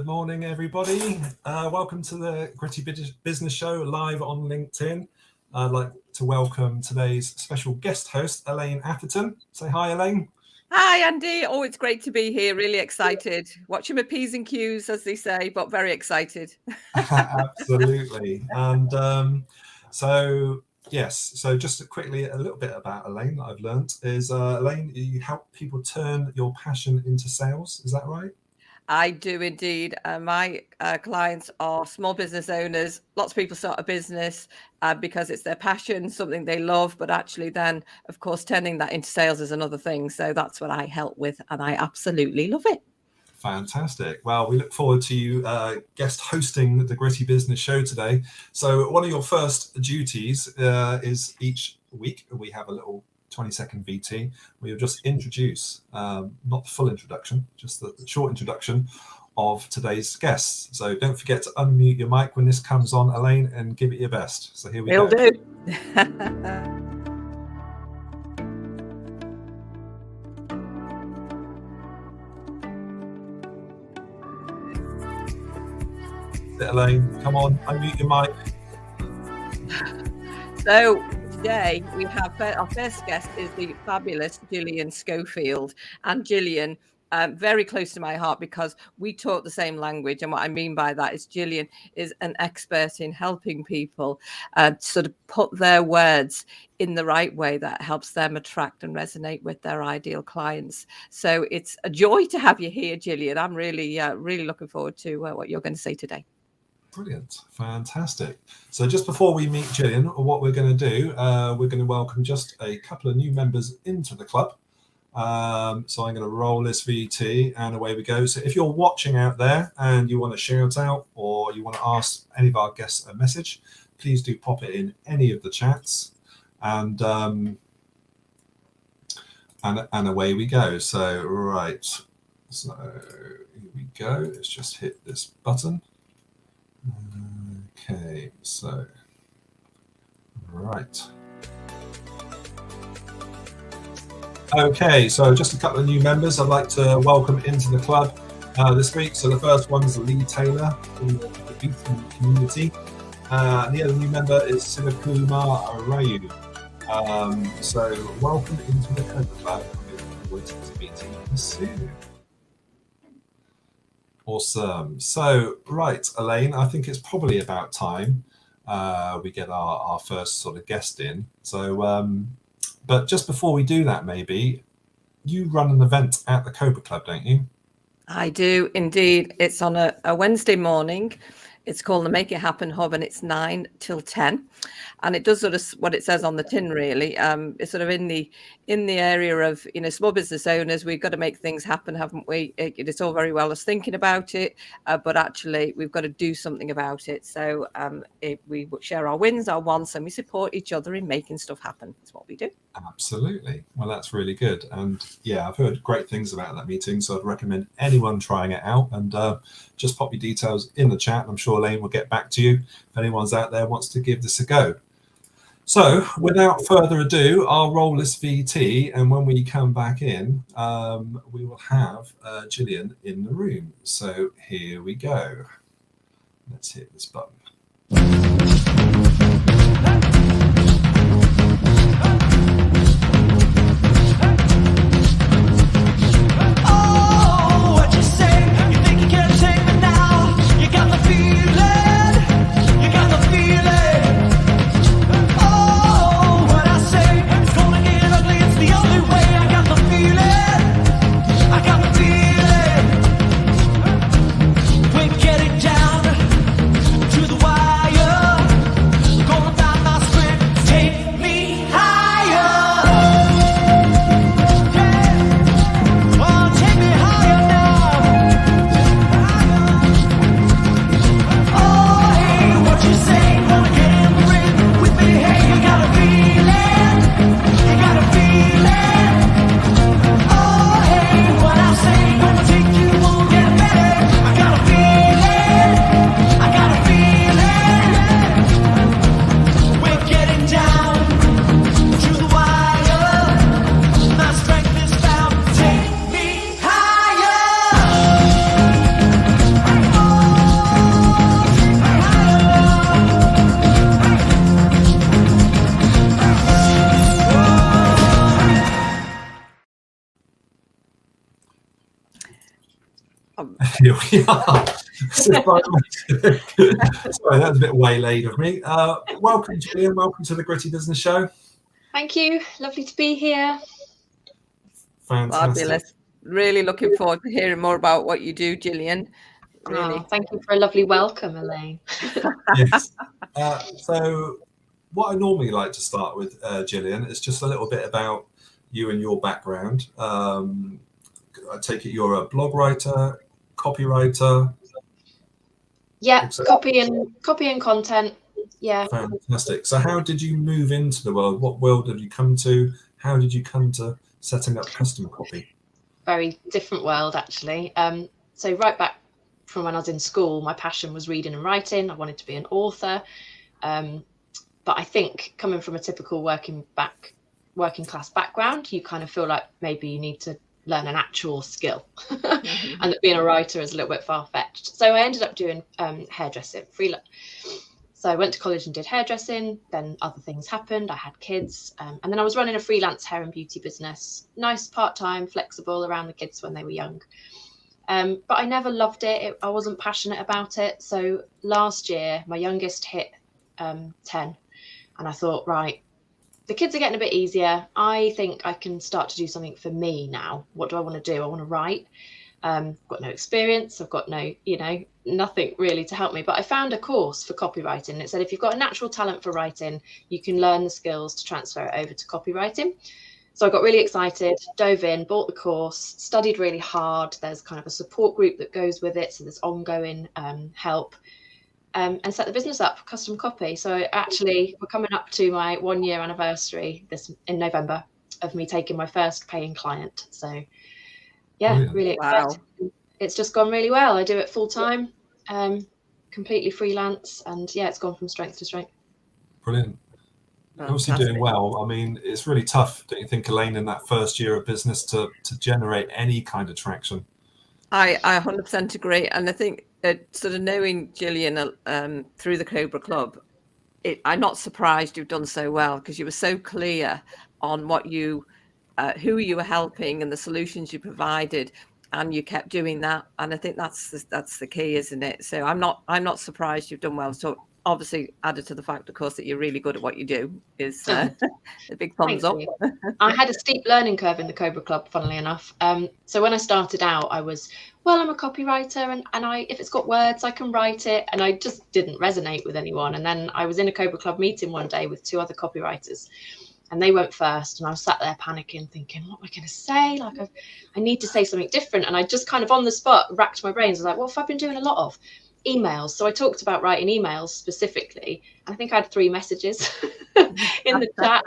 Good morning, everybody. Welcome to the Gritty Business Show live on LinkedIn. I'd like to welcome today's special guest host, Elaine Atherton. Say hi, Elaine. Hi, Andy. Oh, it's great to be here. Really excited. Watching my P's and Q's, as they say, but very excited. Absolutely. And so just quickly, a little bit about Elaine that I've learned is, Elaine, you help people turn your passion into sales. Is that right? I do indeed. My clients are small business owners. Lots of people start a business because it's their passion, something they love, but actually then, of course, turning that into sales is another thing. So that's what I help with, and I absolutely love it. Fantastic. Well, we look forward to you guest hosting the Gritty Business Show today. So one of your first duties is each week we have a little 20-second VT. We'll just introduce, not the full introduction, just the short introduction of today's guests. So don't forget to unmute your mic when this comes on, Elaine, and give it your best. So here we go. Will do. Elaine, come on, unmute your mic. So today we have our first guest is the fabulous Gillian Schofield, and Gillian, very close to my heart because we talk the same language. And what I mean by that is Gillian is an expert in helping people sort of put their words in the right way that helps them attract and resonate with their ideal clients. So it's a joy to have you here, Gillian. I'm really looking forward to what you're going to say today. Brilliant. Fantastic. So just before we meet Gillian, what we're going to do, we're going to welcome just a couple of new members into the club. So I'm going to roll this VT and away we go. So if you're watching out there and you want to shout out or you want to ask any of our guests a message, please do pop it in any of the chats, and away we go. So right. So here we go. Let's just hit this button. Okay, so right. Okay, so just a couple of new members I'd like to welcome into the club this week. So the first one is Lee Taylor from the Beaton community. And the other new member is Sivakumar Arayu. So welcome into the club. We look forward to meeting you soon. Awesome. So, right, Elaine, I think it's probably about time we get our first sort of guest in. So, but just before we do that, maybe you run an event at the Cobra Club, don't you? I do indeed. It's on a Wednesday morning. It's called the Make It Happen Hub, and it's 9 till 10. And it does sort of what it says on the tin, really. It's sort of in the area of, small business owners. We've got to make things happen, haven't we? It's all very well us thinking about it, but actually we've got to do something about it. So we share our wins, our wants, and we support each other in making stuff happen. That's what we do. Absolutely. Well, that's really good. And yeah, I've heard great things about that meeting. So I'd recommend anyone trying it out, and just pop your details in the chat. I'm sure Elaine will get back to you if anyone's out there wants to give this a go. So without further ado, I'll roll this VT, and when we come back in, we will have Gillian in the room. So here we go. Let's hit this button. To the wild Here we are. Sorry, that was a bit waylaid of me. Welcome, Gillian. Welcome to the Gritty Business Show. Thank you. Lovely to be here. Fantastic. Fabulous. Really looking forward to hearing more about what you do, Gillian. Really. Oh, thank you for a lovely welcome, Elaine. Yes. So what I normally like to start with, Gillian, is just a little bit about you and your background. I take it you're a blog writer, copywriter. Yeah, copy and content. Yeah. Fantastic. So how did you move into the world? What world have you come to? How did you come to setting up Kustom Copy? Very different world, actually. So right back from when I was in school, my passion was reading and writing. I wanted to be an author. But I think coming from a typical working class background, you kind of feel like maybe you need to learn an actual skill and that being a writer is a little bit far-fetched. So I ended up doing hairdressing, freelance. So I went to college and did hairdressing, then other things happened, I had kids, and then I was running a freelance hair and beauty business, nice part-time, flexible around the kids when they were young. But I never loved it. I wasn't passionate about it. So last year, my youngest hit 10, and I thought, right, the kids are getting a bit easier. I think I can start to do something for me now. What do I want to do? I want to write. I've got no experience. I've got no, nothing really to help me. But I found a course for copywriting. It said if you've got a natural talent for writing, you can learn the skills to transfer it over to copywriting. So I got really excited, dove in, bought the course, studied really hard. There's kind of a support group that goes with it. So there's ongoing help. And set the business up, Kustom Copy. So actually, we're coming up to my 1 year anniversary in November of me taking my first paying client. So yeah, really excited. Wow. It's just gone really well. I do it full time, completely freelance, and yeah, it's gone from strength to strength. Brilliant. Obviously doing well. I mean, it's really tough, don't you think, Elaine, in that first year of business to generate any kind of traction? I 100% agree, and I think sort of knowing Gillian through the Cobra Club, I'm not surprised you've done so well, because you were so clear on what who you were helping and the solutions you provided, and you kept doing that. And I think that's the key, isn't it? So I'm not surprised you've done well. So obviously, added to the fact, of course, that you're really good at what you do is a big thumbs up. I had a steep learning curve in the Cobra Club, funnily enough. So when I started out, I was, I'm a copywriter, and if it's got words, I can write it. And I just didn't resonate with anyone. And then I was in a Cobra Club meeting one day with 2 other copywriters, and they went first. And I was sat there panicking, thinking, what am I going to say? Like, I need to say something different. And I just kind of on the spot racked my brains. I was like, what have I been doing a lot of? Emails. So I talked about writing emails specifically. I think I had 3 messages in the chat,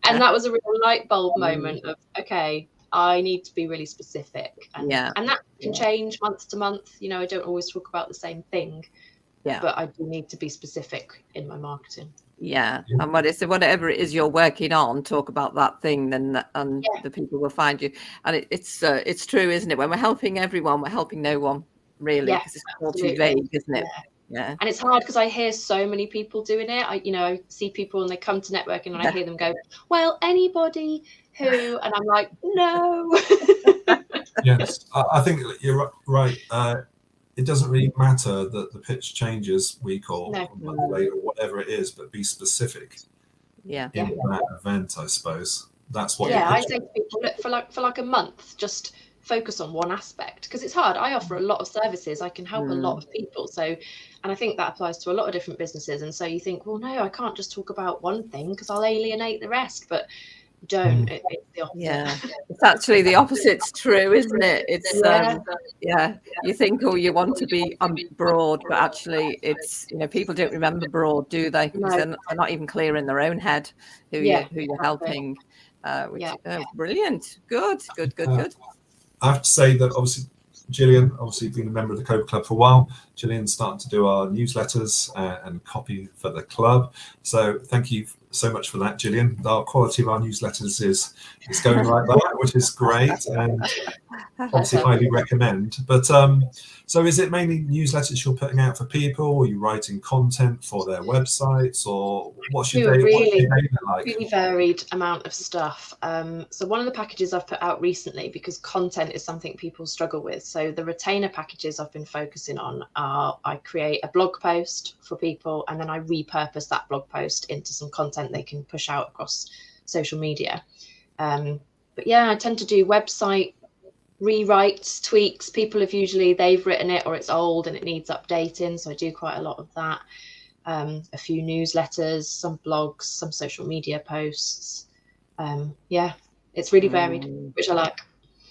and that was a real light bulb moment of, okay, I need to be really specific, and that can change month to month. I don't always talk about the same thing, but I do need to be specific in my marketing. And whatever it is you're working on, talk about that thing, and the people will find you. And it's true, isn't it? When we're helping everyone, we're helping no one. Really, because it's all too vague, isn't it? Yeah. And it's hard because I hear so many people doing it. I see people and they come to networking and I hear them go, well, anybody who, and I'm like, no. Yes, I think you're right. It doesn't really matter that the pitch changes week or Monday or whatever it is, but be specific. In that event, I suppose. That's what. I say to people, look, for like a month, just focus on one aspect, because it's hard. I offer a lot of services. I can help a lot of people. So, and I think that applies to a lot of different businesses. And so you think, well, no, I can't just talk about one thing because I'll alienate the rest. But don't. It's the opposite. Yeah, it's actually the opposite's true, isn't it? It's you think, you want to be broad, but actually it's, people don't remember broad, do they? Because they're not even clear in their own head who you're helping. Brilliant. Good. I have to say that obviously Gillian, been a member of the Cobra Club for a while. Gillian's starting to do our newsletters and copy for the club. So thank you so much for that, Gillian. Our quality of our newsletters is going like that, which is great, and obviously highly recommend. But so is it mainly newsletters you're putting out for people, or are you writing content for their websites, or what's your day like? Really varied amount of stuff. So one of the packages I've put out recently, because content is something people struggle with, so the retainer packages I've been focusing on are, I create a blog post for people and then I repurpose that blog post into some content they can push out across social media. But yeah, I tend to do website rewrites, tweaks. People have they've written it or it's old and it needs updating, so I do quite a lot of that. A few newsletters, some blogs, some social media posts. Yeah, it's really varied, which I like.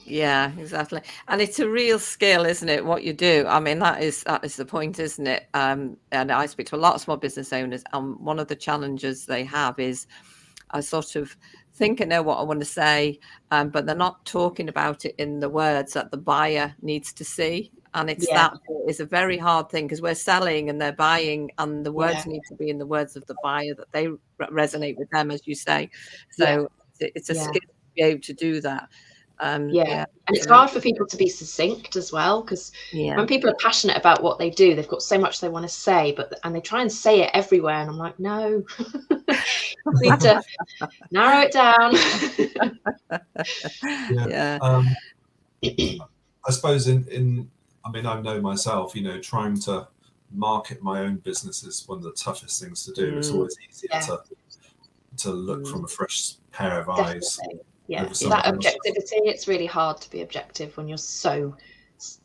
Yeah, exactly. And it's a real skill, isn't it, what you do? I mean, that is the point, isn't it? And I speak to a lot of small business owners, and one of the challenges they have is I sort of think I know what I want to say, but they're not talking about it in the words that the buyer needs to see. And it's that is a very hard thing, because we're selling and they're buying, and the words need to be in the words of the buyer, that they resonate with them, as you say. So it's a skill to be able to do that. And it's hard for people to be succinct as well, because when people are passionate about what they do, they've got so much they want to say, and they try and say it everywhere, and I'm like, no, you need to narrow it down. I suppose I mean, I know myself, trying to market my own business is one of the toughest things to do. It's always easier to look from a fresh pair of eyes. Yeah, that objectivity, it's really hard to be objective when you're so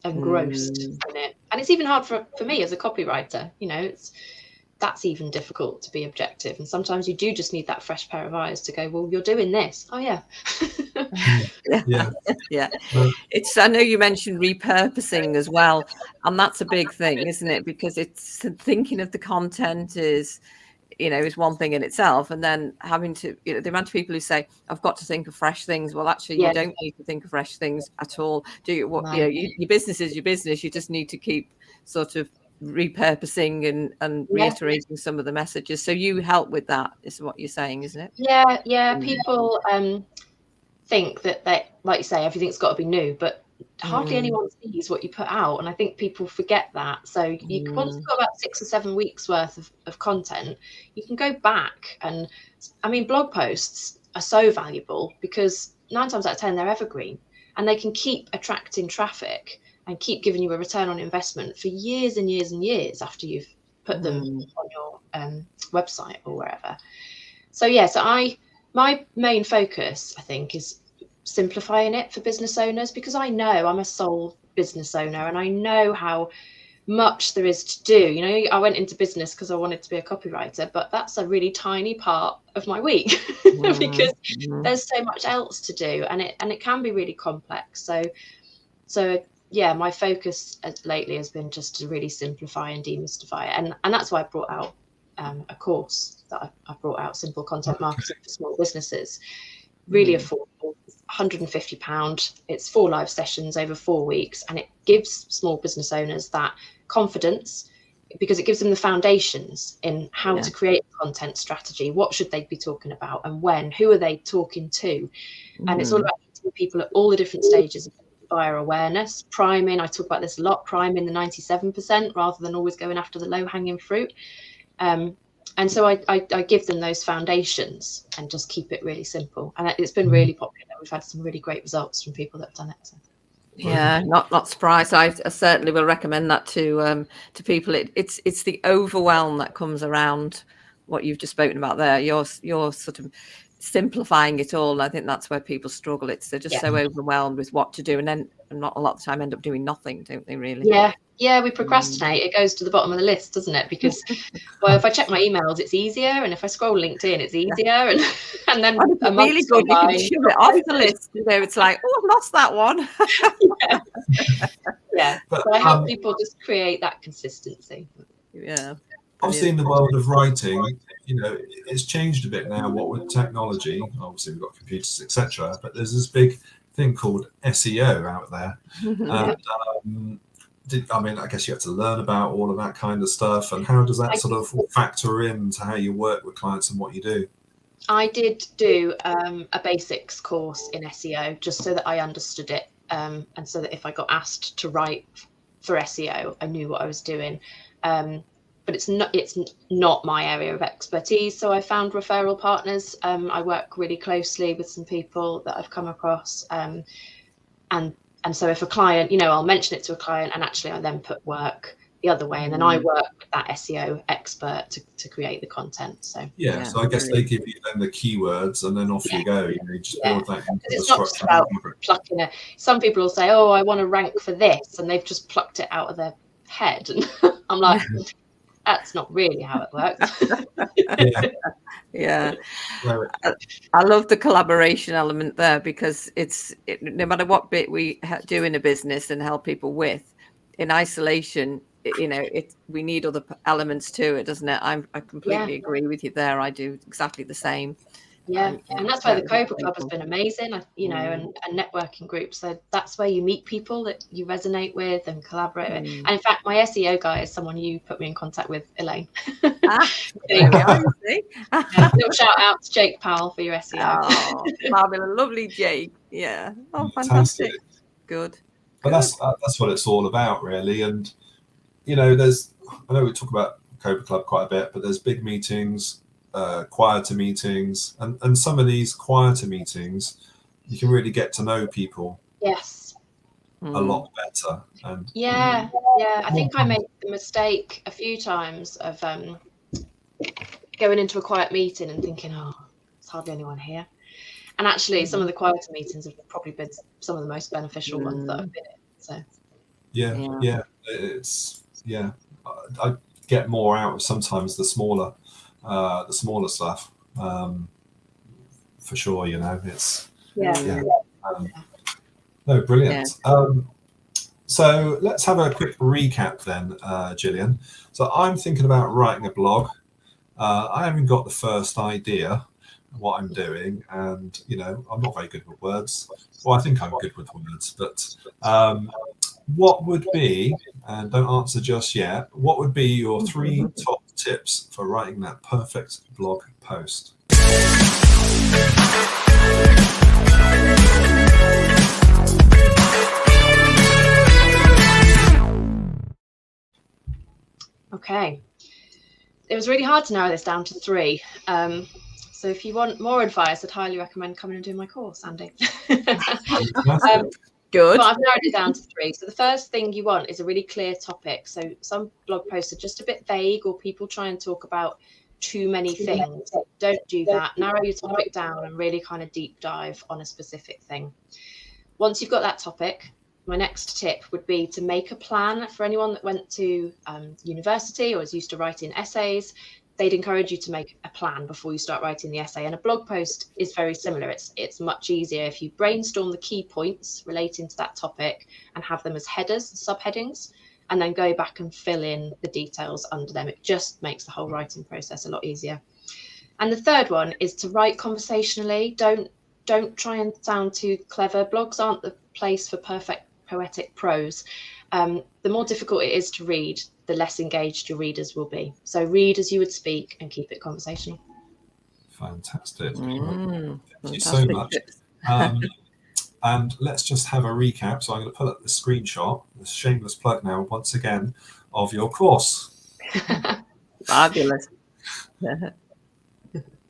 engrossed in it. And it's even hard for me as a copywriter, that's even difficult to be objective. And sometimes you do just need that fresh pair of eyes to go, well, you're doing this. Oh, yeah. I know you mentioned repurposing as well. And that's a big thing, isn't it? Because it's thinking of the content is one thing in itself, and then having to, the amount of people who say, I've got to think of fresh things. Well, actually, you don't need to think of fresh things at all. Your business is your business. You just need to keep sort of repurposing and reiterating some of the messages. So you help with that, is what you're saying, isn't it? Yeah. People think that like you say, everything's got to be new, but hardly anyone sees what you put out, and I think people forget that. So you once you've got about 6 or 7 weeks worth of content, you can go back, and I mean, blog posts are so valuable because 9 times out of 10 they're evergreen, and they can keep attracting traffic and keep giving you a return on investment for years and years and years after you've put them on your website or wherever. So my main focus, I think, is simplifying it for business owners, because I know I'm a sole business owner and I know how much there is to do. I went into business because I wanted to be a copywriter, but that's a really tiny part of my week because there's so much else to do, and it can be really complex. So my focus lately has been just to really simplify and demystify it, and that's why I brought out a course that I brought out, Simple Content Marketing for Small Businesses. Really affordable, £150. It's 4 live sessions over 4 weeks, and it gives small business owners that confidence, because it gives them the foundations in how to create a content strategy. What should they be talking about, and when? Who are they talking to? And it's all about meeting people at all the different stages of buyer awareness, priming. I talk about this a lot, priming the 97% rather than always going after the low-hanging fruit. And so I give them those foundations and just keep it really simple. And it's been really popular. We've had some really great results from people that have done it. So. Yeah, not surprised. I certainly will recommend that to people. It's the overwhelm that comes around what you've just spoken about there. You're sort of simplifying it all. I think that's where people struggle. They're just so overwhelmed with what to do, and then not a lot of the time end up doing nothing, don't they, really? Yeah, we procrastinate. It goes to the bottom of the list, doesn't it? Because, well, if I check my emails, it's easier, and if I scroll LinkedIn, it's easier, and then a month really good. You can shove it off the list. It's like, oh, I've lost that one. But I help people just create that consistency. Yeah. Obviously, in the world of writing, it's changed a bit now. What with technology, obviously we've got computers, etc. But there's this big thing called SEO out there, and I guess you have to learn about all of that kind of stuff. And how does that sort of factor into how you work with clients and what you do? I did do a basics course in SEO just so that I understood it, and so that if I got asked to write for SEO, I knew what I was doing. But it's not my area of expertise. So I found referral partners. I work really closely with some people that I've come across, and so if a client, I'll mention it to a client, and actually I then put work the other way, and then I work with that SEO expert to create the content. So so I guess they give you then the keywords, and then off you go. You just build that into the it's not just about plucking it. Some people will say, "Oh, I want to rank for this," and they've just plucked it out of their head, and I'm like, that's not really how it works. Yeah. I love the collaboration element there, because no matter what bit we do in a business and help people with, in isolation, we need other elements to it, doesn't it? I completely agree with you there. I do exactly the same. And that's why the Cobra Club has been amazing, and networking groups. So that's where you meet people that you resonate with and collaborate with. And in fact, my SEO guy is someone you put me in contact with, Elaine. There we are, you see. Little shout out to Jake Powell for your SEO. Oh, fabulous, lovely Jake. Yeah. Oh, fantastic. Good. But that's what it's all about, really. And I know we talk about Cobra Club quite a bit, but there's big meetings, quieter meetings, and some of these quieter meetings, you can really get to know people. Yes. A lot better. And I think I made the mistake a few times of going into a quiet meeting and thinking, oh, there's hardly anyone here. And actually, some of the quieter meetings have probably been some of the most beneficial ones that I've been in. So I get more out of sometimes the smaller stuff. For sure, it's no, brilliant. So let's have a quick recap then, Gillian. So I'm thinking about writing a blog. I haven't got the first idea of what I'm doing, and I'm not very good with words. Well, I think I'm good with words, but what would be, and don't answer just yet, what would be your 3 top tips for writing that perfect blog post? Okay. It was really hard to narrow this down to 3. So if you want more advice, I'd highly recommend coming and doing my course, Andy. Good. But I've narrowed it down to 3. So the first thing you want is a really clear topic. So some blog posts are just a bit vague, or people try and talk about too many things. Don't do that. Narrow your topic down and really kind of deep dive on a specific thing. Once you've got that topic, my next tip would be to make a plan. For anyone that went to university or is used to writing essays, they'd encourage you to make a plan before you start writing the essay. And a blog post is very similar. It's much easier if you brainstorm the key points relating to that topic and have them as headers, subheadings, and then go back and fill in the details under them. It just makes the whole writing process a lot easier. And the third one is to write conversationally. Don't try and sound too clever. Blogs aren't the place for perfect poetic prose. The more difficult it is to read, the less engaged your readers will be. So read as you would speak and keep it conversational. Fantastic. Thank you so much. And let's just have a recap. So I'm going to pull up the screenshot, the shameless plug now, once again, of your course. Fabulous. There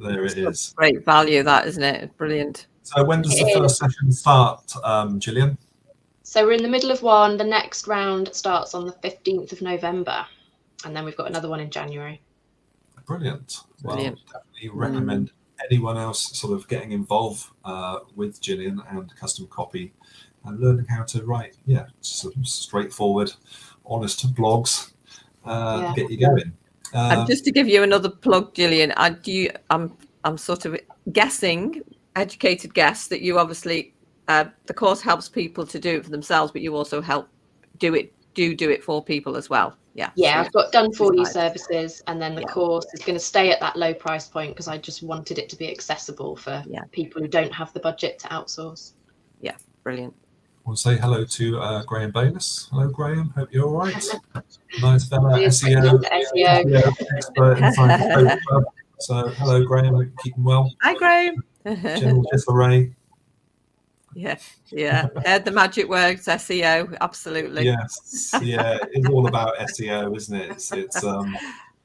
it is. Great value, that, isn't it? Brilliant. So when does the first session start, Gillian? So we're in the middle of one. The next round starts on the 15th of November. And then we've got another one in January. Brilliant. Well, definitely recommend anyone else sort of getting involved with Gillian and Kustom Copy and learning how to write, sort of straightforward, honest blogs, get you going. And just to give you another plug, Gillian, I'm sort of guessing, educated guess, that you obviously the course helps people to do it for themselves, but you also help do it for people as well. I've got done for you services, and then the course is going to stay at that low price point because I just wanted it to be accessible for people who don't have the budget to outsource. Brilliant. We'll say hello to Graham Bayliss. Hello, Graham. Hope you're all right. Nice fella, SEO expert inside the Cobra Club. So hello, Graham. Hope you're keeping well. Hi, Graham. General Ray. Yeah. Heard the magic words, SEO. Absolutely. Yes, yeah, it's all about SEO, isn't it? It's I mean,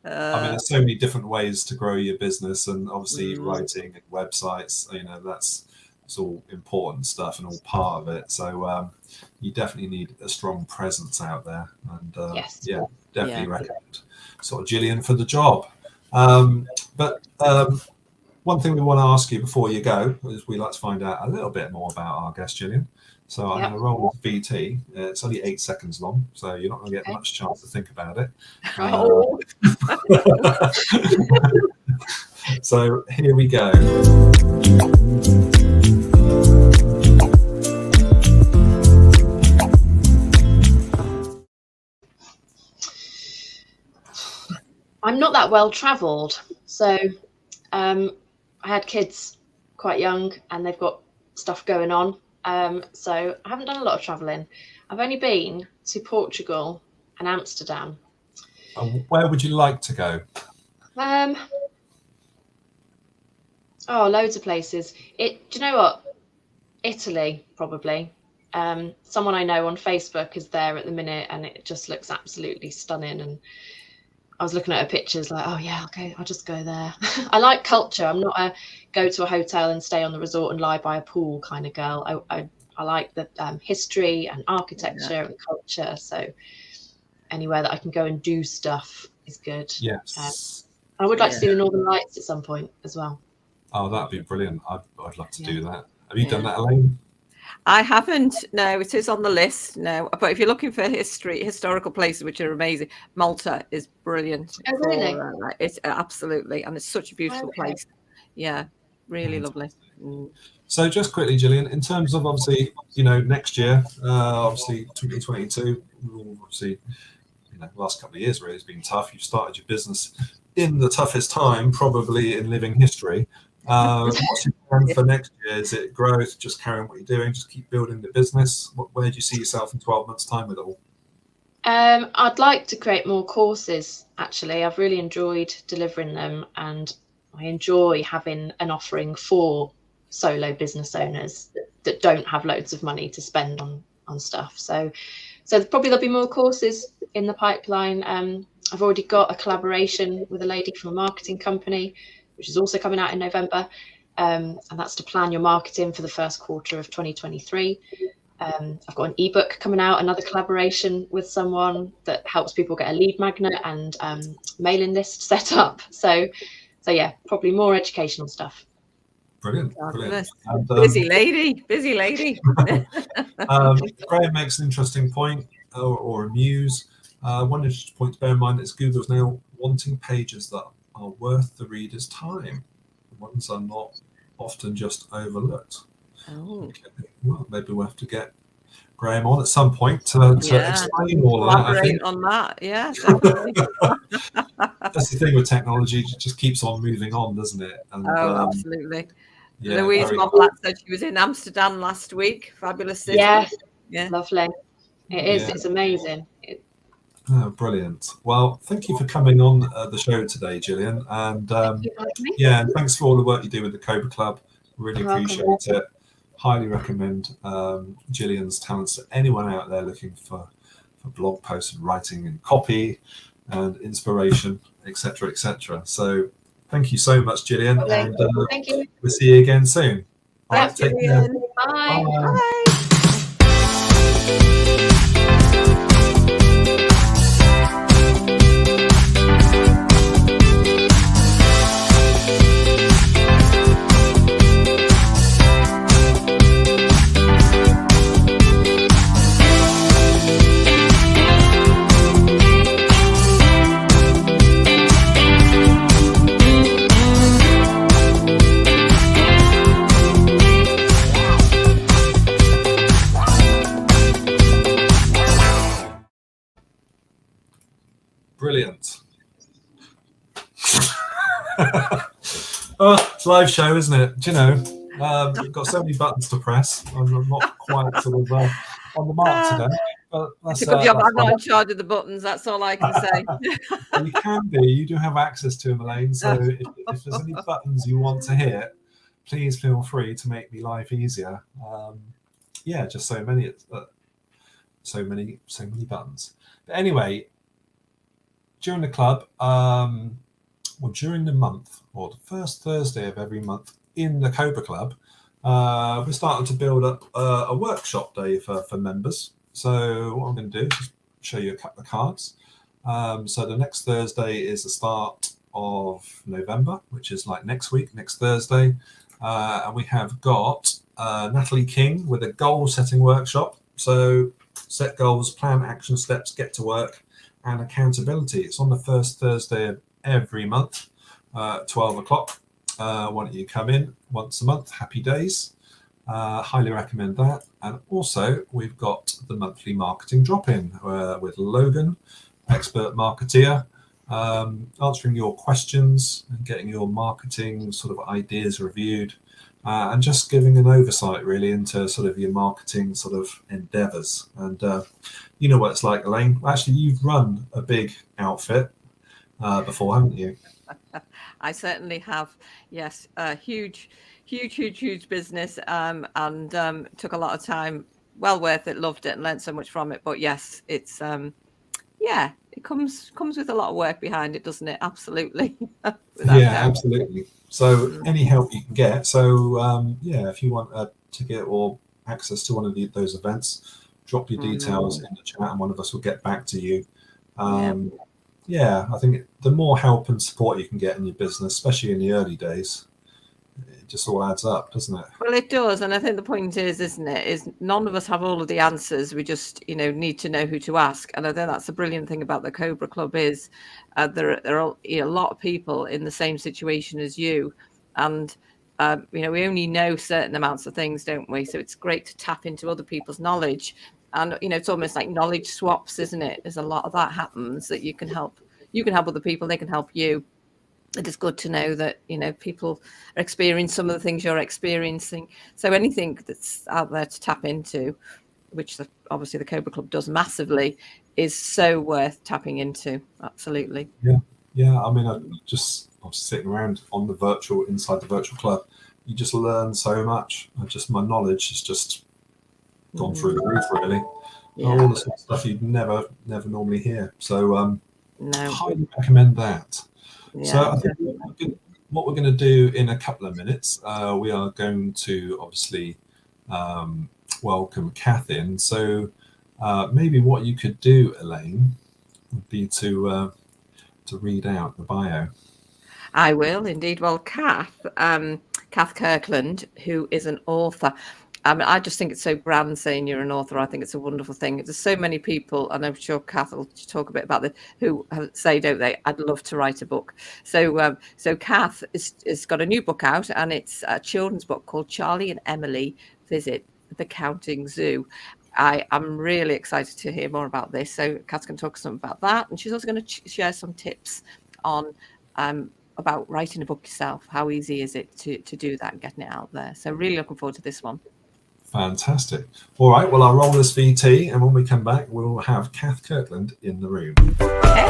there's so many different ways to grow your business, and obviously writing and websites, it's all important stuff and all part of it. So you definitely need a strong presence out there, and definitely recommend sort of Gillian for the job. But one thing we want to ask you before you go is we like to find out a little bit more about our guest, Gillian. So I'm going to roll with VT. It's only 8 seconds long, so you're not going to get much chance to think about it. So here we go. I'm not that well travelled, so I had kids quite young and they've got stuff going on. So I haven't done a lot of travelling. I've only been to Portugal and Amsterdam. Where would you like to go? Loads of places. Do you know what? Italy, probably. Someone I know on Facebook is there at the minute and it just looks absolutely stunning. And I was looking at her pictures like, oh yeah, okay, I'll just go there. I like culture. I'm not a go to a hotel and stay on the resort and lie by a pool kind of girl. I like the history and architecture and culture. So anywhere that I can go and do stuff is good. Yes. I would like to see the Northern Lights at some point as well. Oh, that'd be brilliant. I'd love to do that. Have you done that, Elaine? I haven't. No, it is on the list. No, but if you're looking for historical places which are amazing, Malta is brilliant. Oh, really? It's absolutely, and it's such a beautiful place. Yeah, really lovely. So just quickly, Gillian, in terms of obviously, next year, obviously 2022, obviously, the last couple of years really has been tough. You've started your business in the toughest time probably in living history. What's your plan for next year? Is it growth, just carrying what you're doing, just keep building the business? Where do you see yourself in 12 months' time with it all? I'd like to create more courses, actually. I've really enjoyed delivering them, and I enjoy having an offering for solo business owners that don't have loads of money to spend on stuff. So probably there'll be more courses in the pipeline. I've already got a collaboration with a lady from a marketing company, which is also coming out in November. And that's to plan your marketing for the first quarter of 2023. I've got an ebook coming out, another collaboration with someone that helps people get a lead magnet and mailing list set up. So yeah, probably more educational stuff. Brilliant. And, busy lady. Graham makes an interesting point or a muse. One interesting point to bear in mind is Google's now wanting pages that are worth the reader's time. The ones are not often just overlooked. Okay. Well, maybe we'll have to get Graham on at some point to explain all of that. I think on that, that's the thing with technology; it just keeps on moving on, doesn't it? And, absolutely. Yeah, Louise Montblatt said she was in Amsterdam last week. Fabulous city. Yeah, lovely. It is. It's amazing. Oh, brilliant. Well, thank you for coming on the show today, Gillian. And and thanks for all the work you do with the Cobra Club. Really appreciate it. Highly recommend Gillian's talents to anyone out there looking for blog posts and writing and copy and inspiration, etc., etc. So thank you so much, Gillian. And thank you. We'll see you again soon. All right, take care. Bye. Bye. Brilliant. It's a live show, isn't it? Do you know, we've got so many buttons to press. I'm not quite sort of on the mark today. Well, It's a good job I'm not in charge of the buttons. That's all I can say. You can be. You do have access to them, Elaine. So if there's any buttons you want to hit, please feel free to make me life easier. Yeah, just so many buttons. But anyway, during the club, during the month, or the first Thursday of every month in the Cobra Club, we're starting to build up a workshop day for members. So what I'm going to do is just show you a couple of cards. So the next Thursday is the start of November, which is like next week, next Thursday. And we have got Natalie King with a goal setting workshop. So set goals, plan action steps, get to work, and accountability. It's on the first Thursday of every month, 12 o'clock. Why don't you come in once a month? Happy days. Highly recommend that. And also we've got the monthly marketing drop-in with Logan, expert marketeer, answering your questions and getting your marketing sort of ideas reviewed, and just giving an oversight really into sort of your marketing sort of endeavors. And you know what it's like, Elaine. Actually, you've run a big outfit before, haven't you? I certainly have. Yes, huge business, and took a lot of time. Well worth it. Loved it and learned so much from it. But yes, it's it comes with a lot of work behind it, doesn't it? Absolutely. Absolutely. So any help you can get. So if you want a ticket or access to one of those events, drop your details in the chat and one of us will get back to you. I think the more help and support you can get in your business, especially in the early days, it just all adds up, doesn't it? Well, it does. And I think the point is, isn't it, is none of us have all of the answers. We just, need to know who to ask. And I think that's the brilliant thing about the Cobra Club is there are a lot of people in the same situation as you. And, we only know certain amounts of things, don't we? So it's great to tap into other people's knowledge. And, it's almost like knowledge swaps, isn't it? There's a lot of that happens that you can help other people, they can help you. It is good to know that, people are experiencing some of the things you're experiencing. So anything that's out there to tap into, which obviously the Cobra Club does massively, is so worth tapping into. Absolutely. Yeah. I mean, I'm sitting around inside the virtual club. You just learn so much. My knowledge has just gone through the roof, really. All the sort of stuff you'd never normally hear. So highly recommend that. So I think what we're going to do in a couple of minutes, we are going to obviously welcome Kath in. So maybe what you could do, Elaine, would be to read out the bio. I will indeed. Well, Kath Kirkland, who is an author. I just think it's so grand saying you're an author. I think it's a wonderful thing. There's so many people, and I'm sure Kath will talk a bit about this, who say, don't they, I'd love to write a book. So Kath has got a new book out, and it's a children's book called Charlie and Emily Visit the Counting Zoo. I am really excited to hear more about this. So Kath can talk some about that, and she's also going to share some tips on about writing a book yourself. How easy is it to do that and getting it out there? So really looking forward to this one. Fantastic. All right, well, I'll roll this VT, and when we come back, we'll have Kath Kirkland in the room. Okay.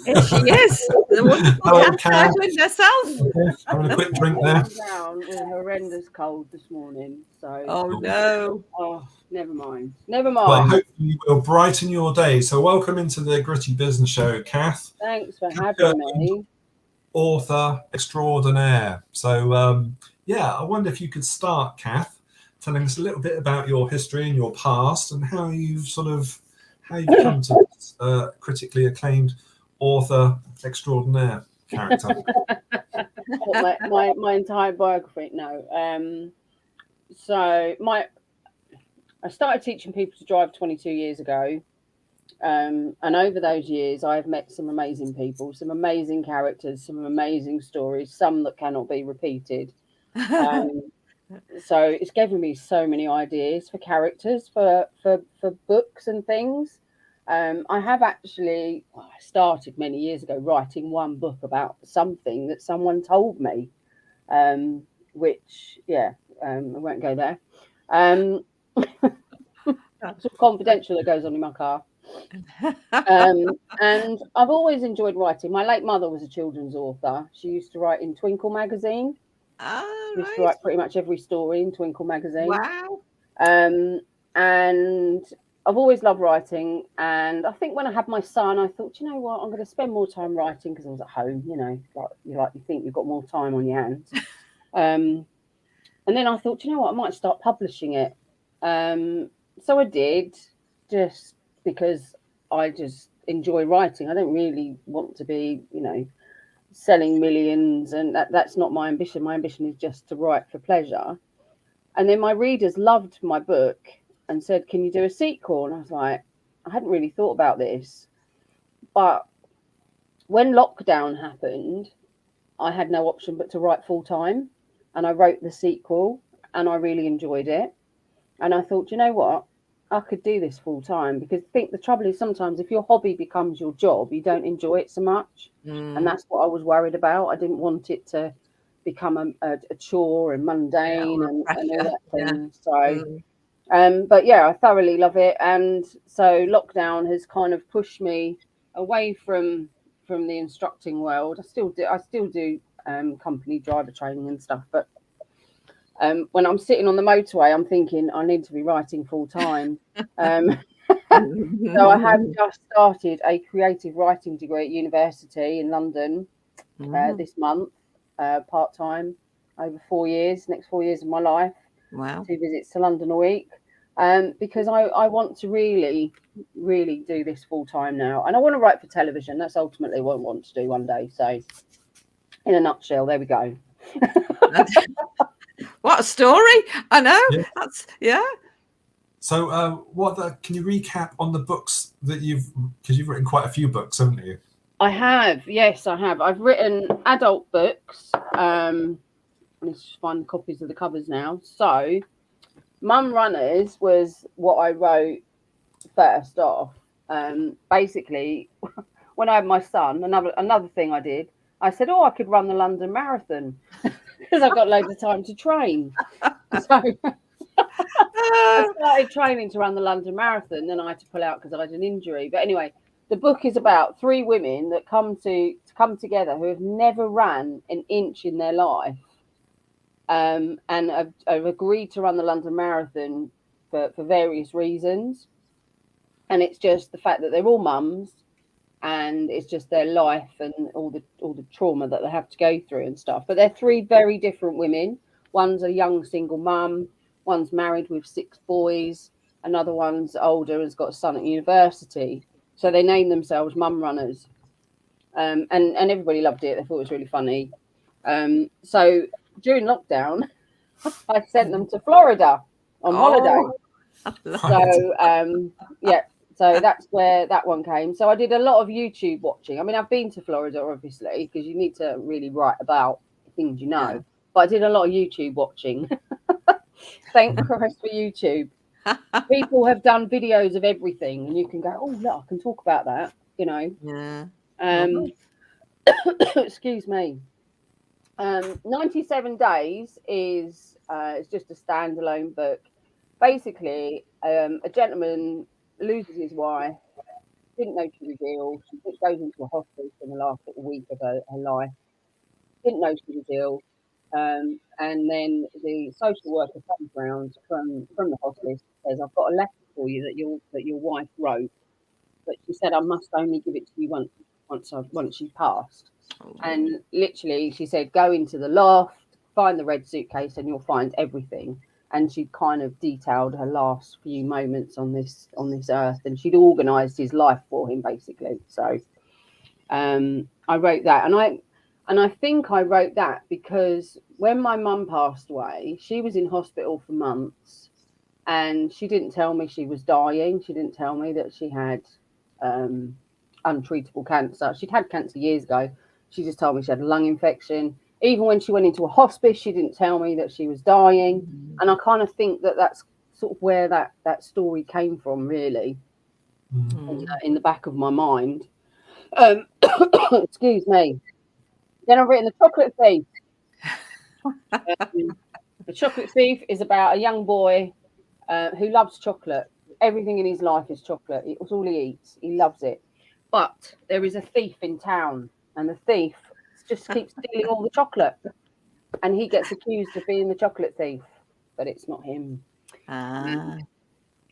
Here she is, the wonderful Kath Kirkland herself. Having a quick drink there. Down in a horrendous cold this morning. So. Oh no! Oh, Never mind. Well, hopefully we'll brighten your day. So welcome into the Gritty Business Show, Kath. Thanks for Kath having Kirkland, me. Author extraordinaire. So yeah, I wonder if you could start, Kath, telling us a little bit about your history and your past and how you've come to this critically acclaimed author extraordinaire character. my entire biography. No. So I started teaching people to drive 22 years ago. And over those years, I've met some amazing people, some amazing characters, some amazing stories, some that cannot be repeated. So it's given me so many ideas for characters, for books and things. I have actually started many years ago writing one book about something that someone told me, which, I won't go there. It's all confidential that goes on in my car. And I've always enjoyed writing. My late mother was a children's author. She used to write in Twinkle magazine. She used to write pretty much every story in Twinkle magazine. Wow. And I've always loved writing. And I think when I had my son, I thought, you know what, I'm going to spend more time writing because I was at home, you think you've got more time on your hands. And then I thought, you know what, I might start publishing it. So I did, just because I just enjoy writing. I don't really want to be, selling millions, and that's not my ambition. My ambition is just to write for pleasure. And then my readers loved my book and said, can you do a sequel? And I was like, I hadn't really thought about this. But when lockdown happened, I had no option but to write full time. And I wrote the sequel and I really enjoyed it. And I thought, you know what? I could do this full time, because I think the trouble is sometimes if your hobby becomes your job, you don't enjoy it so much. And that's what I was worried about. I didn't want it to become a chore and mundane and all that thing. So, but yeah, I thoroughly love it. And so lockdown has kind of pushed me away from the instructing world. I still do company driver training and stuff, but when I'm sitting on the motorway, I'm thinking I need to be writing full time. So I have just started a creative writing degree at university in London this month, part time, over 4 years, next 4 years of my life. Wow. 2 visits to London a week, because I want to really, really do this full time now. And I want to write for television. That's ultimately what I want to do one day. So in a nutshell, there we go. What a story. I know. Yeah. That's So can you recap on the books that because you've written quite a few books, haven't you? I have. Yes, I have. I've written adult books. Let's just find copies of the covers now. So Mum Runners was what I wrote first off. Basically, when I had my son, another thing I did, I said, I could run the London Marathon because I've got loads of time to train. So I started training to run the London Marathon. Then I had to pull out because I had an injury. But anyway, the book is about 3 women that come together who have never ran an inch in their life, and have agreed to run the London Marathon for various reasons. And it's just the fact that they're all mums, and it's just their life and all the trauma that they have to go through and stuff. But they're 3 very different women. One's a young single mum, one's married with 6 boys, another one's older and has got a son at university. So they named themselves Mum Runners. And everybody loved it. They thought it was really funny. So during lockdown, I sent them to Florida on holiday. So so that's where that one came. So I did a lot of YouTube watching. I mean, I've been to Florida, obviously, because you need to really write about things you know. Yeah. But I did a lot of YouTube watching. Thank Christ for YouTube. People have done videos of everything, and you can go, look, I can talk about that, Yeah. Excuse me. 97 Days is just a standalone book. Basically, a gentleman loses his wife, didn't know she was ill. She goes into a hospital in the last week of her life. Didn't know she was ill. And then the social worker comes round from the hospice, says, "I've got a letter for you that your wife wrote, but she said I must only give it to you once she's passed." And literally, she said, "Go into the loft, find the red suitcase, and you'll find everything." And she kind of detailed her last few moments on this earth, and she'd organised his life for him, basically. So I wrote that, and I think I wrote that because when my mum passed away, she was in hospital for months, and she didn't tell me she was dying. She didn't tell me that she had untreatable cancer. She'd had cancer years ago. She just told me she had a lung infection. Even when she went into a hospice, she didn't tell me that she was dying. And I kind of think that that's sort of where that story came from, really, in the back of my mind. Excuse me. Then I've written The Chocolate Thief. The Chocolate Thief is about a young boy who loves chocolate. Everything in his life is chocolate. It's all he eats. He loves it. But there is a thief in town, and the thief just keeps stealing all the chocolate. And he gets accused of being the chocolate thief, but it's not him. And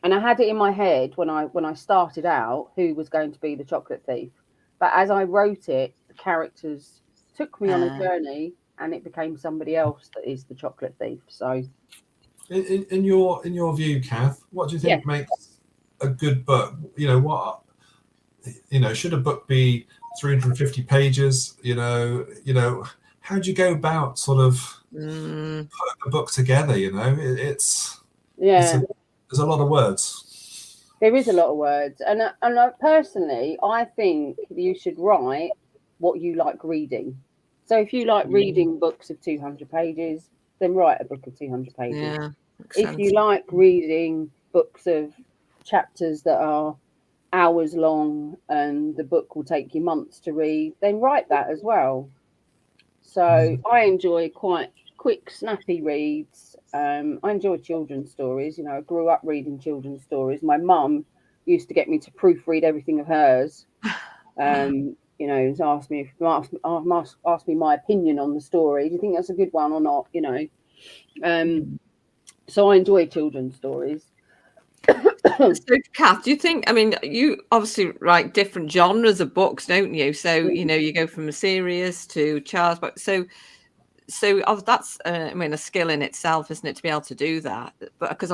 I had it in my head when I started out who was going to be the chocolate thief. But as I wrote it, the characters took me on a journey, and it became somebody else that is the chocolate thief. So, in your view, Kath, what do you think makes a good book? Should a book be 350 pages? How do you go about sort of putting a book together? There's a lot of words. There is a lot of words, and personally, I think you should write what you like reading. So if you like reading books of 200 pages, then write a book of 200 pages. Yeah, if you like reading books of chapters that are hours long and the book will take you months to read, then write that as well. So I enjoy quite quick, snappy reads. I enjoy children's stories. I grew up reading children's stories. My mum used to get me to proofread everything of hers. Ask me my opinion on the story. Do you think that's a good one or not? So I enjoy children's stories. So, Kath, do you think? I mean, you obviously write different genres of books, don't you? So you go from a serious to child's book. So that's a skill in itself, isn't it, to be able to do that? But because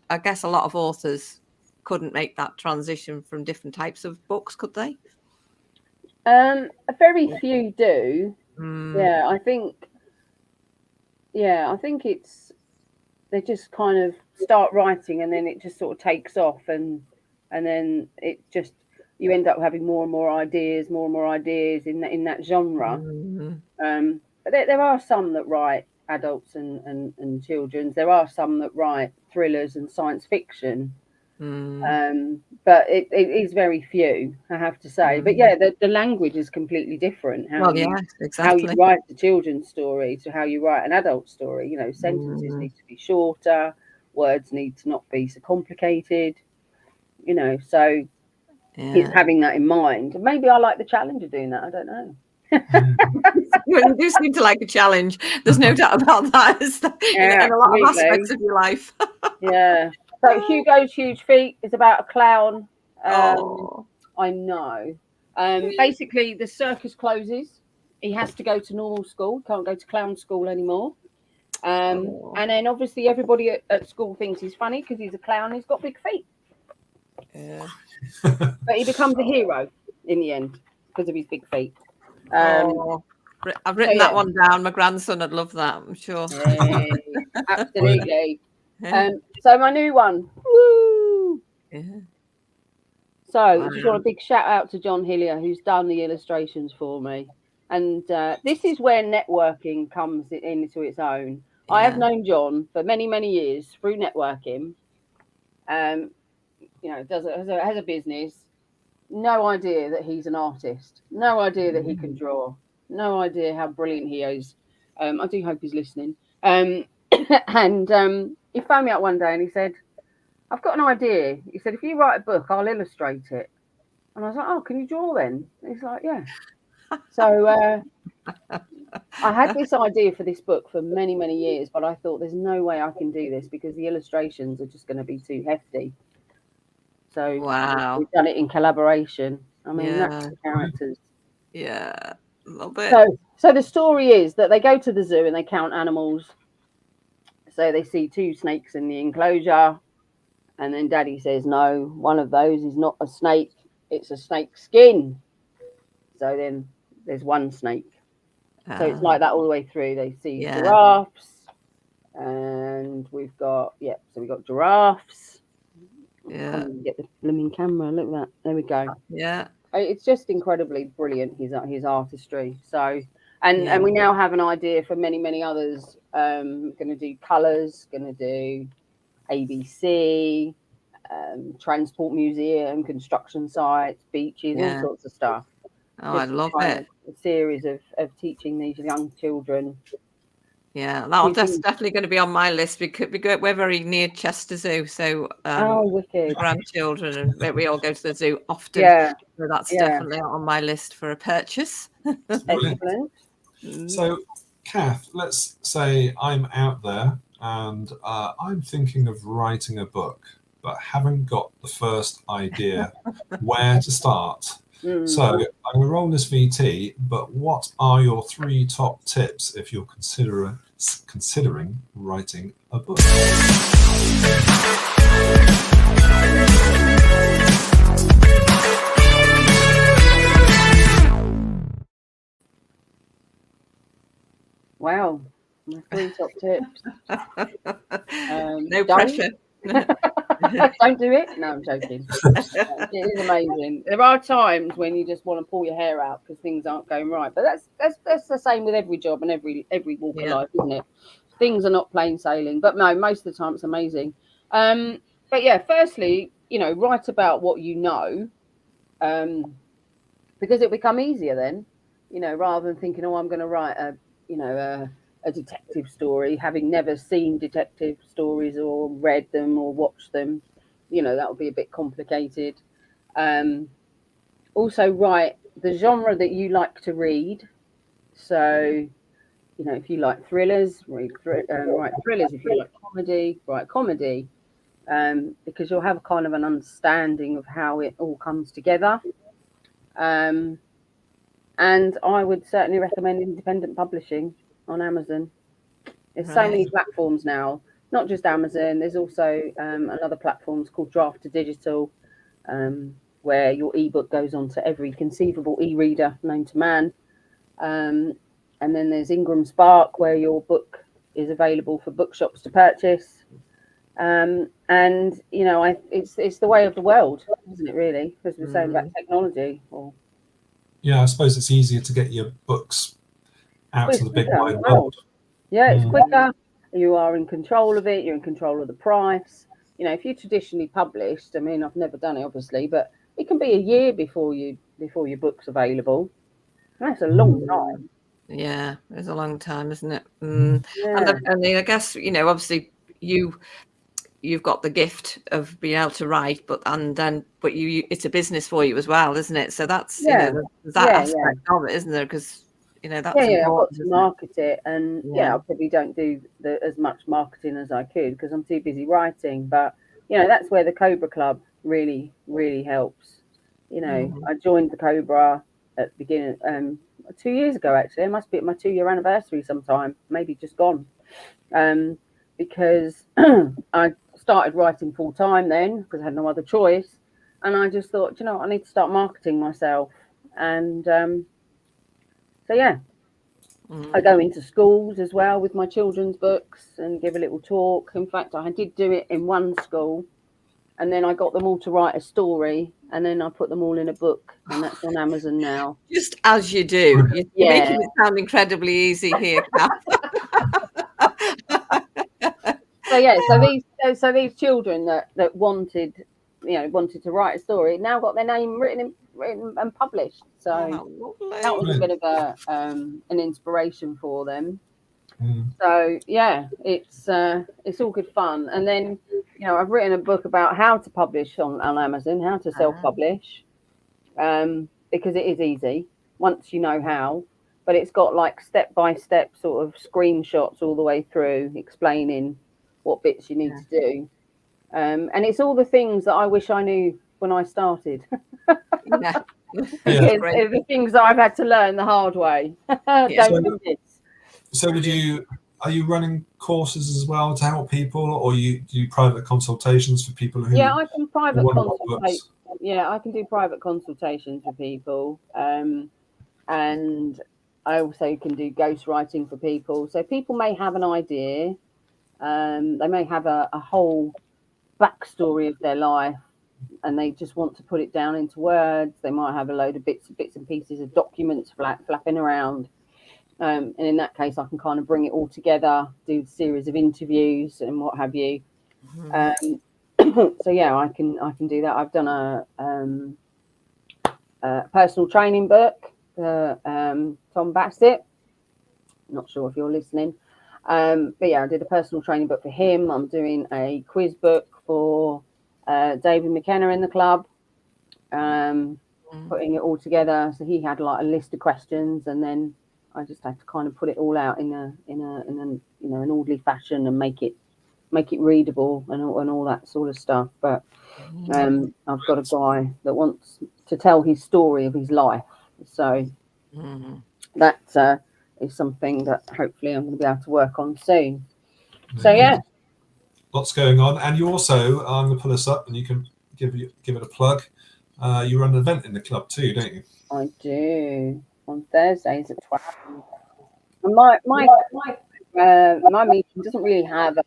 I guess a lot of authors couldn't make that transition from different types of books, could they? A very few do. I think it's they just kind of start writing, and then it just sort of takes off, and then it just you end up having more and more ideas in that genre. But there are some that write adults and children's. There are some that write thrillers and science fiction. But it is very few, I have to say. But the language is completely different. How you write a children's story to how you write an adult story. Sentences need to be shorter, words need to not be so complicated. So it's having that in mind. Maybe I like the challenge of doing that. I don't know. Well, you do seem to like a challenge. There's no doubt about that. In a lot of aspects of your life. So Hugo's Huge Feet is about a clown. I know. Basically, the circus closes. He has to go to normal school. Can't go to clown school anymore. And then obviously everybody at school thinks he's funny because he's a clown. He's got big feet. But he becomes a hero in the end because of his big feet. I've written that one down. My grandson would love that, I'm sure. Absolutely. So my new one. Woo! So I just want a big shout out to John Hillier, who's done the illustrations for me. And this is where networking comes into its own. I have known John for many, many years through networking. Has a business. No idea that he's an artist. No idea that he can draw. No idea how brilliant he is. I do hope he's listening. And he phoned me up one day and he said, "I've got an idea." He said, "If you write a book, I'll illustrate it." And I was like, "Oh, can you draw then?" And he's like, "Yeah." So I had this idea for this book for many, many years, but I thought there's no way I can do this because the illustrations are just going to be too hefty. So Wow. we've done it in collaboration. I mean, Yeah. that's the characters. Yeah. Love it. So the story is that they go to the zoo and they count animals. So they see 2 snakes in the enclosure. And then Daddy says, no, one of those is not a snake. It's a snake skin. So then there's 1 snake. So it's like that all the way through. They see giraffes. And we've got, so we've got giraffes. Yeah. Can't even get the blooming camera. Look at that. There we go. Yeah. It's just incredibly brilliant, his artistry. So, and we now have an idea for many, many others. Going to do colours, going to do ABC, transport museum, construction sites, beaches, all sorts of stuff. Oh, I love it. A series of teaching these young children. Yeah, that's definitely going to be on my list because we're very near Chester Zoo, so wicked. Grandchildren, and we all go to the zoo often. Yeah, so that's definitely on my list for a purchase. Excellent. So, Kath, let's say I'm out there and I'm thinking of writing a book, but haven't got the first idea where to start. So I'm going to roll this VT, but what are your 3 top tips if you're considering writing a book? Wow, my 3 top tips. No pressure. Don't do it. No, I'm joking. It is amazing. There are times when you just want to pull your hair out because things aren't going right, but that's the same with every job and every walk of life, isn't it? Things are not plain sailing, but no, most of the time it's amazing. But yeah, firstly, write about what you know, because it'll become easier then, rather than thinking, I'm going to write a detective story, having never seen detective stories or read them or watched them, that would be a bit complicated. Also write the genre that you like to read. So, if you like thrillers, write thrillers. If you like comedy, write comedy, because you'll have kind of an understanding of how it all comes together. And I would certainly recommend independent publishing on Amazon. There's so many platforms now, not just Amazon. There's also another platform called Draft to Digital, where your ebook goes onto every conceivable e-reader known to man. And then there's Ingram Spark, where your book is available for bookshops to purchase. And it's the way of the world, isn't it? Really, because we're saying about technology. Yeah, I suppose it's easier to get your books out to the big wide world. Yeah, it's quicker. You are in control of it. You're in control of the price. If you traditionally published, I mean, I've never done it, obviously, but it can be a year before your book's avavilable. That's a long time. Yeah, it's a long time, isn't it? And I guess obviously you've got the gift of being able to write, but it's a business for you as well, isn't it? So that's that aspect of it, isn't there? Because that's important. I've got to market it, and I probably don't do as much marketing as I could because I'm too busy writing. But that's where the Cobra Club really, really helps. I joined the Cobra at the beginning 2 years ago. Actually, it must be at my 2-year anniversary sometime, maybe just gone, because I started writing full time then because I had no other choice, and I just thought, I need to start marketing myself, and I go into schools as well with my children's books and give a little talk. In fact, I did do it in one school, and then I got them all to write a story, and then I put them all in a book, and that's on Amazon now. Just as you do. You're making it sound incredibly easy here, Kath. So these children that wanted to write a story now got their name written and published. So that was a bit of an inspiration for them. So it's all good fun. And then I've written a book about how to publish on Amazon, how to self-publish, because it is easy once you know how. but it's got like step-by-step sort of screenshots all the way through explaining what bits you need to do. And it's all the things that I wish I knew when I started. Yeah. Because they're the things that I've had to learn the hard way. Don't do this. So are you running courses as well to help people, or you do private consultations for people who? Yeah, I can private consultate. Yeah, I can do private consultations for people, and I also can do ghostwriting for people. So people may have an idea, they may have a whole backstory of their life, and they just want to put it down into words. They might have a load of bits and pieces of documents flapping around. And in that case, I can kind of bring it all together, do a series of interviews and what have you. So yeah, I can do that. I've done a personal training book for Tom Bassett. Not sure if you're listening, but yeah, I did a personal training book for him. I'm doing a quiz book for David McKenna in the club, putting it all together. So he had like a list of questions, and then I just had to kind of put it all out in an orderly fashion and make it readable and all that sort of stuff. But I've got a guy that wants to tell his story of his life, so that is something that hopefully I'm going to be able to work on soon. So yeah, lots going on. And you also, I'm going to pull this up, and you can give it a plug. You run an event in the club too, don't you? I do, on Thursdays at 12. And my meeting doesn't really have a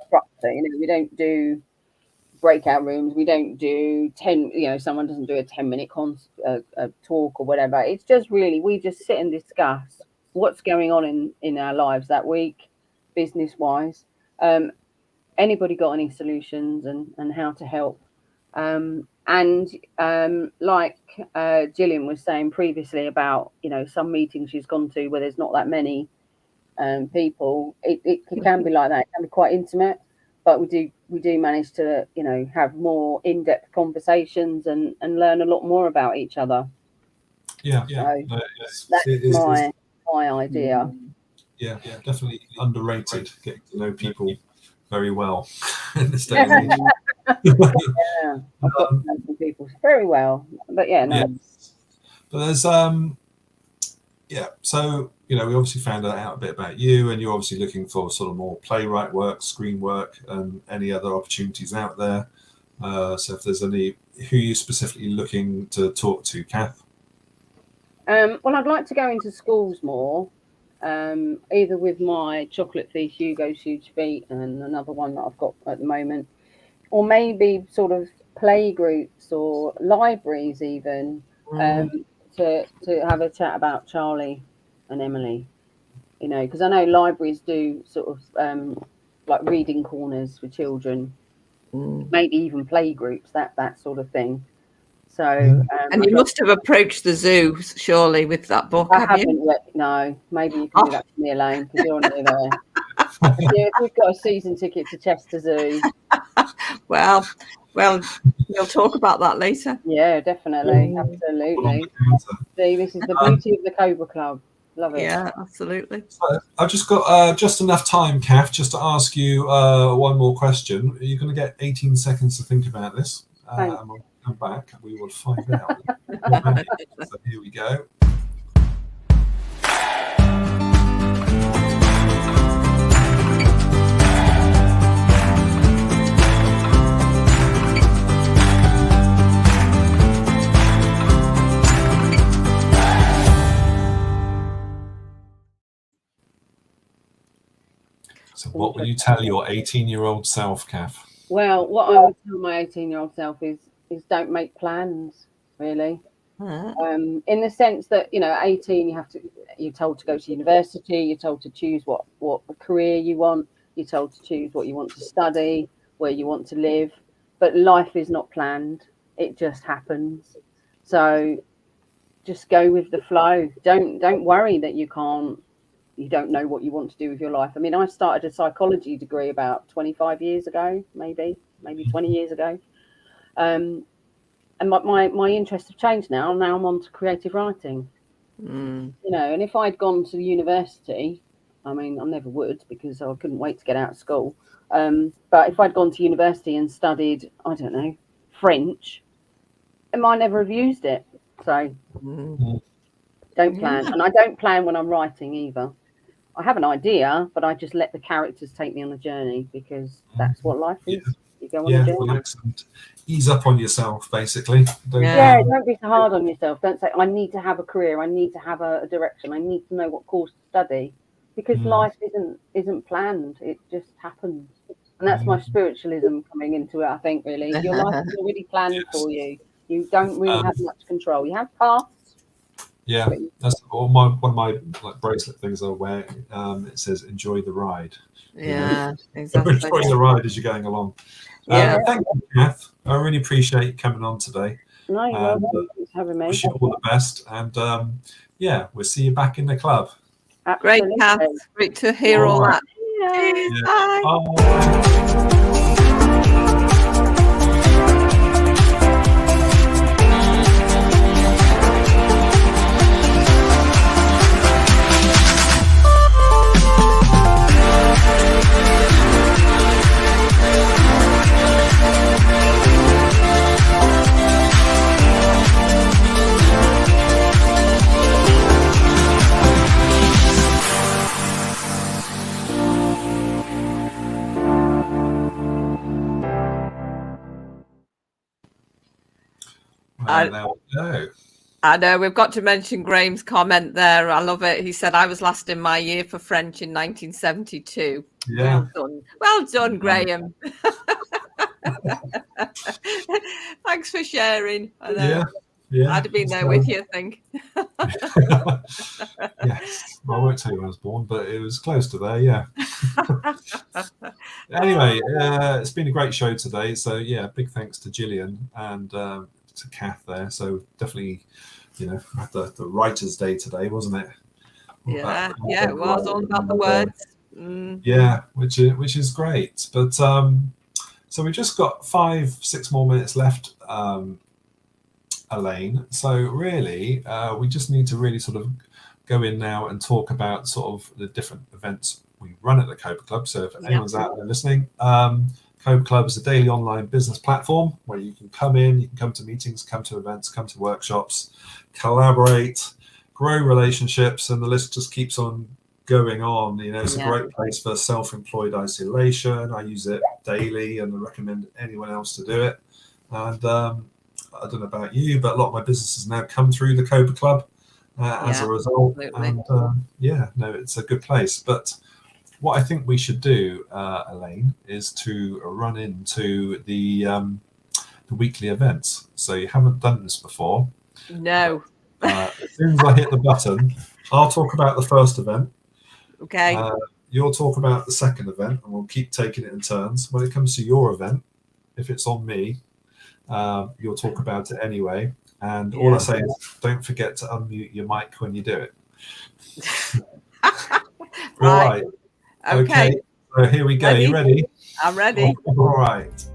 structure. We don't do breakout rooms. We don't do 10. Someone doesn't do a 10-minute talk or whatever. It's just really we just sit and discuss what's going on in our lives that week, business wise. Anybody got any solutions and how to help? Like Gillian was saying previously about some meetings she's gone to where there's not that many people, it can be like that. It can be quite intimate, but we do manage to have more in-depth conversations and learn a lot more about each other. So that's my idea. Yeah, definitely underrated, getting to know people very well in this day and age. Yeah, I've got to know some people very well, but yeah, no. But there's so we obviously found out a bit about you, and you're obviously looking for sort of more playwright work, screen work, and any other opportunities out there. So if there's any, who are you specifically looking to talk to, Kath? Well, I'd like to go into schools more, either with my Chocolate Thief, Hugo's Huge Feet, and another one that I've got at the moment, or maybe sort of play groups or libraries even, to have a chat about Charlie and Emily, because I know libraries do sort of like reading corners for children, maybe even play groups, that sort of thing. So and you must have approached the zoo surely with that book. I haven't yet. No, maybe you can do that for me, Elaine, because you're near there. Yeah, we've got a season ticket to Chester Zoo. Well, we'll talk about that later. Yeah, definitely, absolutely. See, this is the beauty of the Cobra Club. Love it. Yeah, absolutely. So I've just got just enough time, Kath, just to ask you one more question. You're going to get 18 seconds to think about this. And we'll come back and we will find out. So here we go. So what will you tell your 18-year-old self, Kath? Well, what I would tell my 18-year-old self is don't make plans, really. In the sense that, 18, you're told to go to university, you're told to choose what career you want, you're told to choose what you want to study, where you want to live, but life is not planned. It just happens. So just go with the flow. Don't worry that you don't know what you want to do with your life. I mean, I started a psychology degree about 25 years ago, maybe 20 years ago. And my interests have changed now. Now I'm on to creative writing. Mm. You know, and if I'd gone to university, I mean, I never would because I couldn't wait to get out of school. But if I'd gone to university and studied, I don't know, French, I might never have used it. So don't plan. And I don't plan when I'm writing either. I have an idea, but I just let the characters take me on the journey because that's what life is. You go on a journey. Relax and ease up on yourself, basically. Don't be so hard on yourself. Don't say, I need to have a career. I need to have a direction. I need to know what course to study. Because life isn't planned. It just happens. And that's my spiritualism coming into it, I think, really. Your life is already planned for you. You don't really have much control. You have paths. Yeah, that's one of my like bracelet things I wear. It says "Enjoy the ride." Yeah, exactly. Enjoy the ride as you're going along. Thank you, Kath. I really appreciate you coming on today. No, you're welcome. Thanks for having me. Wish you all the best, and we'll see you back in the club. Great, Kath. Great to hear all that. Cheers. Bye. Bye. There we go. I know we've got to mention Graham's comment there. I love it. He said, I was last in my year for French in 1972. Yeah. Well done, Graham. Thanks for sharing. Yeah. I'd have been there with you, I think. Yes. Well, I won't tell you when I was born, but it was close to there, yeah. Anyway, it's been a great show today. So, big thanks to Gillian and to Kath there. So definitely, had the Writer's Day today, wasn't it? Yeah, it was all about the words. Yeah, which is great. But so we've just got 5-6 more minutes left, Elaine. So really, we just need to really sort of go in now and talk about sort of the different events we run at the Cobra Club. So if anyone's out there listening, Cobra Club is a daily online business platform where you can come in, you can come to meetings, come to events, come to workshops, collaborate, grow relationships, and the list just keeps on going on. It's a great place for self-employed isolation. I use it daily and I recommend anyone else to do it. And I don't know about you, but a lot of my businesses now come through the Cobra Club as a result. Absolutely. And it's a good place. But what I think we should do, Elaine, is to run into the weekly events. So you haven't done this before. No. As soon as I hit the button, I'll talk about the first event. Okay. You'll talk about the second event, and we'll keep taking it in turns. When it comes to your event, if it's on me, you'll talk about it anyway. And all I say is, don't forget to unmute your mic when you do it. Right. Okay. So here we go. Ready? You ready? I'm ready. All right.